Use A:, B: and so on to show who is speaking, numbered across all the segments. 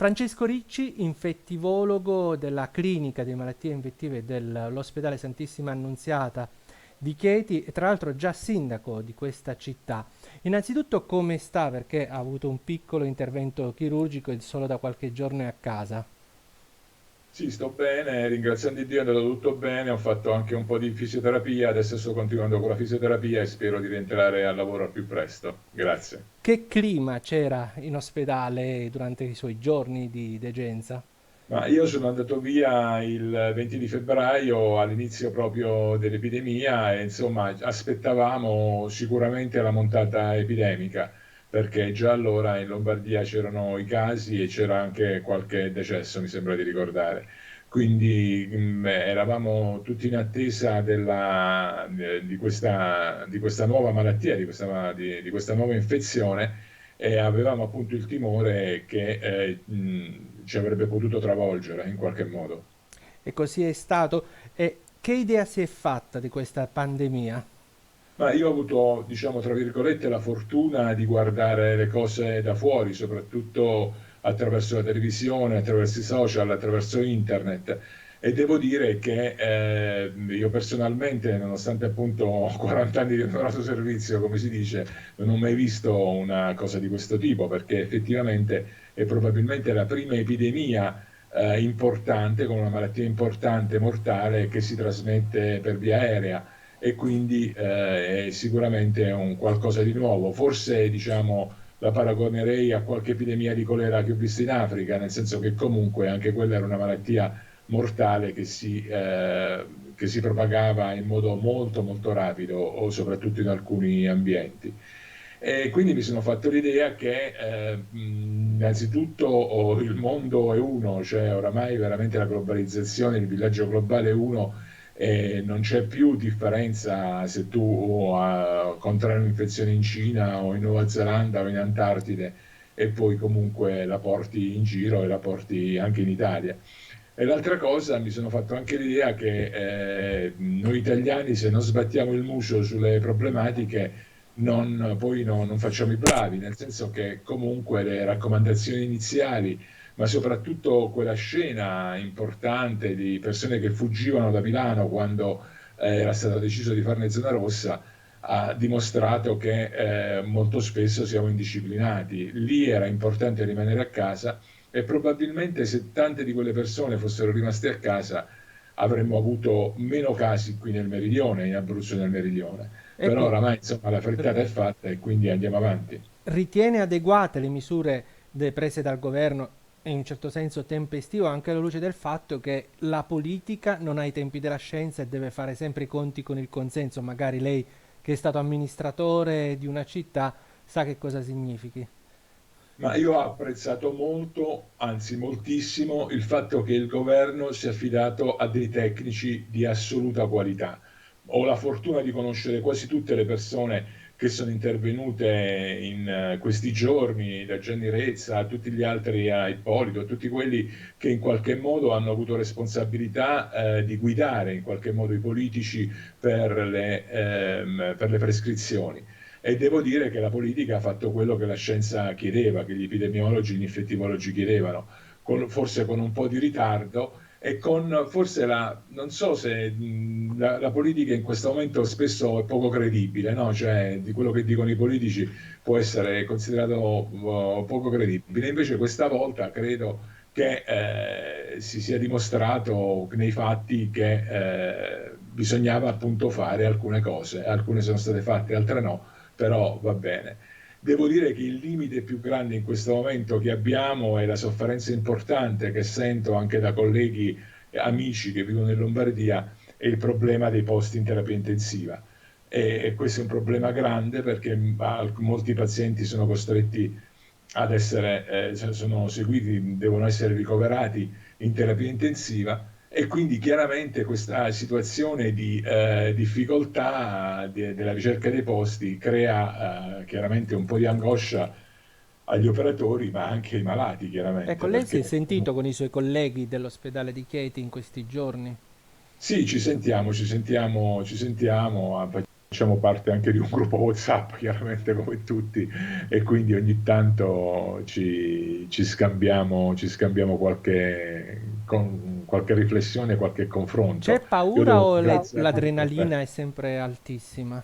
A: Francesco Ricci, infettivologo della clinica di malattie infettive dell'ospedale Santissima Annunziata di Chieti e tra l'altro già sindaco di questa città. Innanzitutto come sta? Perché ha avuto un piccolo intervento chirurgico e solo da qualche giorno è a casa.
B: Sì, sto bene, ringraziando Dio è andato tutto bene, ho fatto anche un po' di fisioterapia, adesso sto continuando con la fisioterapia e spero di rientrare al lavoro al più presto. Grazie.
A: Che clima c'era in ospedale durante i suoi giorni di degenza?
B: Ma io sono andato via il 20 di febbraio all'inizio proprio dell'epidemia e insomma aspettavamo sicuramente la montata epidemica perché già allora in Lombardia c'erano i casi e c'era anche qualche decesso, mi sembra di ricordare. Quindi eravamo tutti in attesa di questa nuova malattia, di questa nuova infezione e avevamo appunto il timore che ci avrebbe potuto travolgere in qualche modo.
A: E così è stato. E che idea si è fatta di questa pandemia?
B: Ma io ho avuto, diciamo, tra virgolette, la fortuna di guardare le cose da fuori, soprattutto attraverso la televisione, attraverso i social, attraverso internet. E devo dire che io personalmente, nonostante appunto ho 40 anni di onorato servizio, come si dice, non ho mai visto una cosa di questo tipo, perché effettivamente è probabilmente la prima epidemia importante, con una malattia importante, mortale, che si trasmette per via aerea e quindi è sicuramente un qualcosa di nuovo. Forse diciamo, la paragonerei a qualche epidemia di colera che ho visto in Africa, nel senso che comunque anche quella era una malattia mortale che si propagava in modo molto molto rapido, o soprattutto in alcuni ambienti. E quindi mi sono fatto l'idea che innanzitutto il mondo è uno, cioè oramai veramente la globalizzazione, il villaggio globale è uno e non c'è più differenza se tu contrai un'infezione in Cina o in Nuova Zelanda o in Antartide e poi comunque la porti in giro e la porti anche in Italia. E l'altra cosa, mi sono fatto anche l'idea che noi italiani, se non sbattiamo il muso sulle problematiche, poi non facciamo i bravi, nel senso che comunque le raccomandazioni iniziali, ma soprattutto quella scena importante di persone che fuggivano da Milano quando era stato deciso di farne zona rossa, ha dimostrato che molto spesso siamo indisciplinati. Lì era importante rimanere a casa e probabilmente se tante di quelle persone fossero rimaste a casa avremmo avuto meno casi qui nel meridione, in Abruzzo e nel meridione. Però
A: Ecco,
B: oramai insomma la frittata è fatta e quindi andiamo avanti.
A: ritiene adeguate le misure prese dal governo e in un certo senso tempestivo anche alla luce del fatto che la politica non ha i tempi della scienza e deve fare sempre i conti con il consenso. Magari lei che è stato amministratore di una città sa che cosa significhi.
B: Ma io ho apprezzato molto, anzi moltissimo, il fatto che il governo si è affidato a dei tecnici di assoluta qualità. Ho la fortuna di conoscere quasi tutte le persone che sono intervenute in questi giorni, da Gianni Rezza a tutti gli altri, a Ippolito, a tutti quelli che in qualche modo hanno avuto responsabilità di guidare in qualche modo i politici per le prescrizioni. E devo dire che la politica ha fatto quello che la scienza chiedeva, che gli epidemiologi e gli infettivologi chiedevano, forse con un po' di ritardo e con forse non so se la politica in questo momento spesso è poco credibile, no? Cioè di quello che dicono i politici può essere considerato poco credibile. Invece questa volta credo che si sia dimostrato nei fatti che bisognava appunto fare alcune cose, alcune sono state fatte, altre no, però va bene. Devo dire che il limite più grande in questo momento che abbiamo è la sofferenza importante che sento anche da colleghi e amici che vivono in Lombardia, è il problema dei posti in terapia intensiva. E questo è un problema grande perché molti pazienti sono costretti ad essere, sono seguiti, devono essere ricoverati in terapia intensiva e quindi chiaramente questa situazione di difficoltà della ricerca dei posti crea chiaramente un po' di angoscia agli operatori, ma anche ai malati,
A: Ecco,
B: chiaramente,
A: lei si è
B: perché
A: sentito con i suoi colleghi dell'ospedale di Chieti in questi giorni?
B: sì, ci sentiamo, facciamo parte anche di un gruppo WhatsApp, chiaramente come tutti, e quindi ogni tanto ci scambiamo qualche riflessione, qualche
A: C'è
B: confronto. Io
A: paura
B: devo
A: o
B: ringraziarti
A: l'adrenalina è sempre altissima?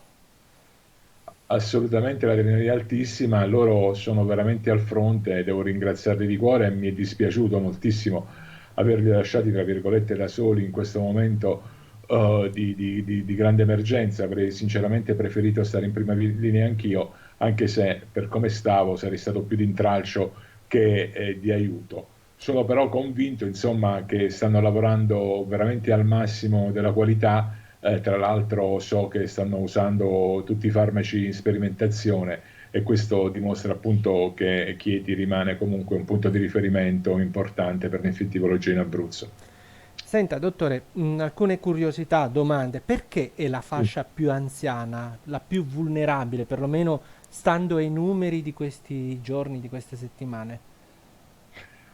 B: assolutamente l'adrenalina è altissima, loro sono veramente al fronte e devo ringraziarli di cuore e mi è dispiaciuto moltissimo averli lasciati, tra virgolette, da soli in questo momento di grande emergenza. Avrei sinceramente preferito stare in prima linea anch'io, anche se per come stavo sarei stato più di intralcio che di aiuto. Sono però convinto, insomma, che stanno lavorando veramente al massimo della qualità. Tra l'altro so che stanno usando tutti i farmaci in sperimentazione e questo dimostra appunto che Chieti rimane comunque un punto di riferimento importante per l'infettivologia in Abruzzo.
A: Senta, dottore, alcune curiosità, domande. Perché è la
B: Sì.
A: fascia più anziana, la più vulnerabile, perlomeno stando ai numeri di questi giorni, di queste settimane?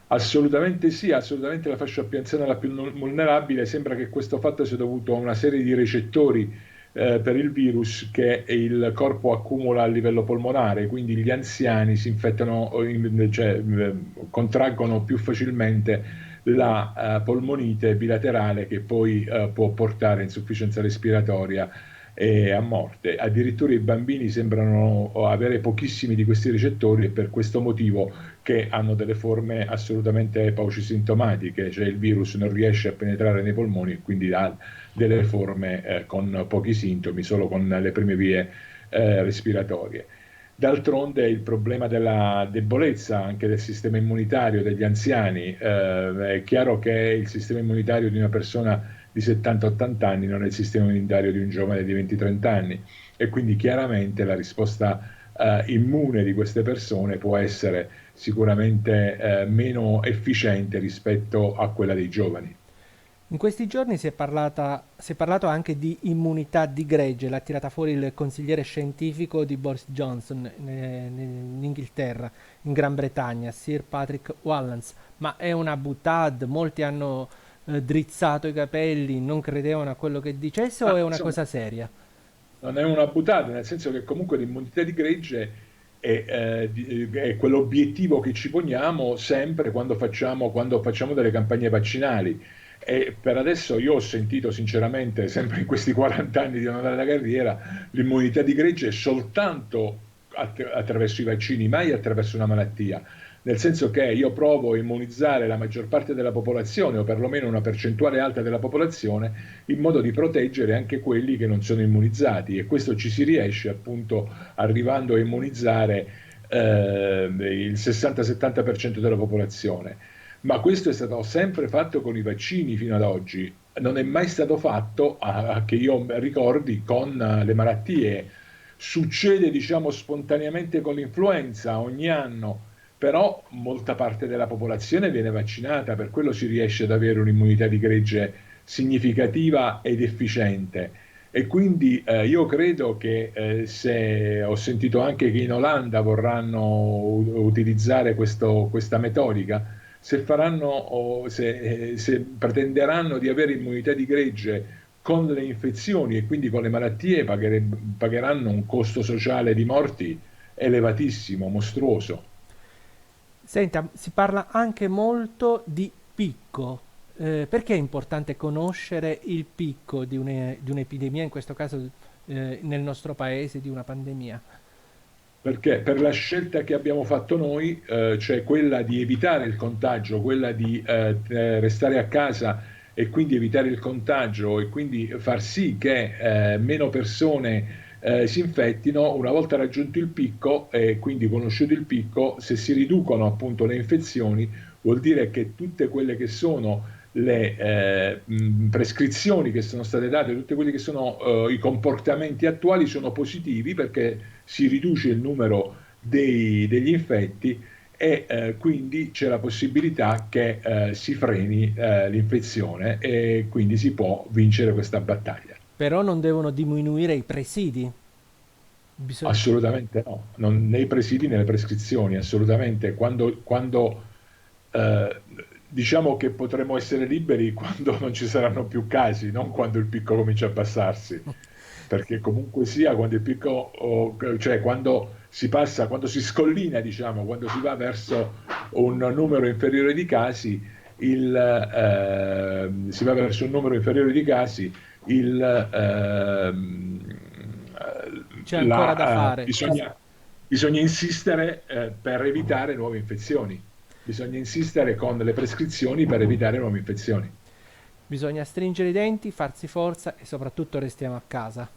B: Assolutamente sì, assolutamente la fascia più anziana è la più vulnerabile. Sembra che questo fatto sia dovuto a una serie di recettori per il virus che il corpo accumula a livello polmonare, quindi gli anziani si infettano, cioè contraggono più facilmente la polmonite bilaterale che poi può portare a insufficienza respiratoria e a morte. Addirittura i bambini sembrano avere pochissimi di questi recettori e per questo motivo che hanno delle forme assolutamente paucisintomatiche, cioè il virus non riesce a penetrare nei polmoni e quindi ha delle forme con pochi sintomi, solo con le prime vie respiratorie. D'altronde il problema della debolezza anche del sistema immunitario degli anziani, è chiaro che il sistema immunitario di una persona di 70-80 anni non è il sistema immunitario di un giovane di 20-30 anni e quindi chiaramente la risposta immune di queste persone può essere sicuramente meno efficiente rispetto a quella dei giovani.
A: In questi giorni si è parlato anche di immunità di gregge, l'ha tirata fuori il consigliere scientifico di Boris Johnson in Inghilterra, in Gran Bretagna, Sir Patrick Wallance. Ma è una boutade, molti hanno drizzato i capelli, non credevano a quello che dicesse o è
B: Ma
A: una
B: insomma,
A: cosa seria?
B: non è una buttata, nel senso che comunque l'immunità di gregge è quell'obiettivo che ci poniamo sempre quando facciamo delle campagne vaccinali. E per adesso io ho sentito sinceramente, sempre in questi 40 anni di una carriera, l'immunità di gregge è soltanto attraverso i vaccini, mai attraverso una malattia. Nel senso che io provo a immunizzare la maggior parte della popolazione, o perlomeno una percentuale alta della popolazione, in modo di proteggere anche quelli che non sono immunizzati e questo ci si riesce appunto arrivando a immunizzare il 60-70% della popolazione. Ma questo è stato sempre fatto con i vaccini fino ad oggi, non è mai stato fatto, che io ricordi, con le malattie. Succede, diciamo, spontaneamente con l'influenza ogni anno, però molta parte della popolazione viene vaccinata, per quello si riesce ad avere un'immunità di gregge significativa ed efficiente. E quindi io credo che se ho sentito anche che in Olanda vorranno utilizzare questa metodica, se faranno o se pretenderanno di avere immunità di gregge con le infezioni e quindi con le malattie, pagheranno un costo sociale di morti elevatissimo, mostruoso.
A: Senta, si parla anche molto di picco. Perché è importante conoscere il picco di un'epidemia, in questo caso nel nostro paese, di una pandemia?
B: Perché per la scelta che abbiamo fatto noi, cioè quella di evitare il contagio, quella di restare a casa e quindi evitare il contagio e quindi far sì che meno persone si infettino, una volta raggiunto il picco e quindi conosciuto il picco, se si riducono appunto le infezioni, vuol dire che tutte quelle che sono le prescrizioni che sono state date, tutti quelli che sono i comportamenti attuali sono positivi perché si riduce il numero degli infetti e quindi c'è la possibilità che si freni l'infezione e quindi si può vincere questa battaglia.
A: Però non devono diminuire i presidi. Bisogna...
B: Assolutamente no, nei presidi, nelle prescrizioni, assolutamente. Eh, diciamo che potremo essere liberi quando non ci saranno più casi, non quando il picco comincia a abbassarsi. perché comunque sia quando il picco, cioè quando si passa, quando si scollina, diciamo, quando si va verso un numero inferiore di casi, si va verso un numero inferiore di casi, il,
A: C'è ancora da fare.
B: bisogna insistere per evitare nuove infezioni. Bisogna insistere con le prescrizioni per evitare nuove infezioni.
A: Bisogna stringere i denti, farsi forza e soprattutto restiamo a casa.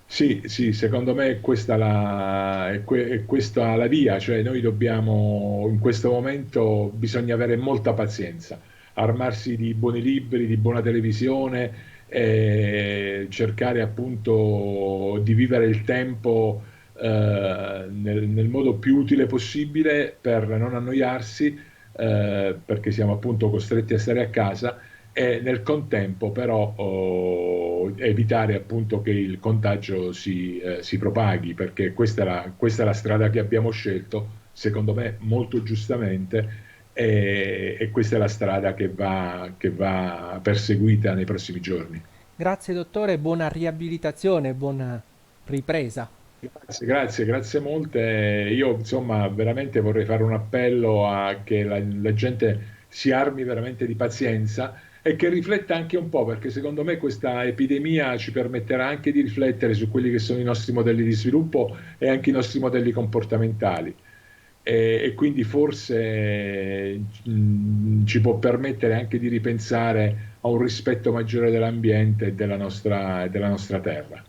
B: Sì, sì, secondo me è questa è questa la via, cioè noi dobbiamo, in questo momento bisogna avere molta pazienza, armarsi di buoni libri, di buona televisione e cercare appunto di vivere il tempo nel modo più utile possibile per non annoiarsi, perché siamo appunto costretti a stare a casa e nel contempo però evitare appunto che il contagio si propaghi, perché questa è la strada che abbiamo scelto, secondo me molto giustamente, e questa è la strada che va perseguita nei prossimi giorni.
A: Grazie dottore, buona riabilitazione, buona ripresa.
B: Grazie, grazie, grazie molte. Io insomma veramente vorrei fare un appello a che la gente si armi veramente di pazienza e che rifletta anche un po', perché secondo me questa epidemia ci permetterà anche di riflettere su quelli che sono i nostri modelli di sviluppo e anche i nostri modelli comportamentali. E quindi forse ci può permettere anche di ripensare a un rispetto maggiore dell'ambiente e della nostra terra.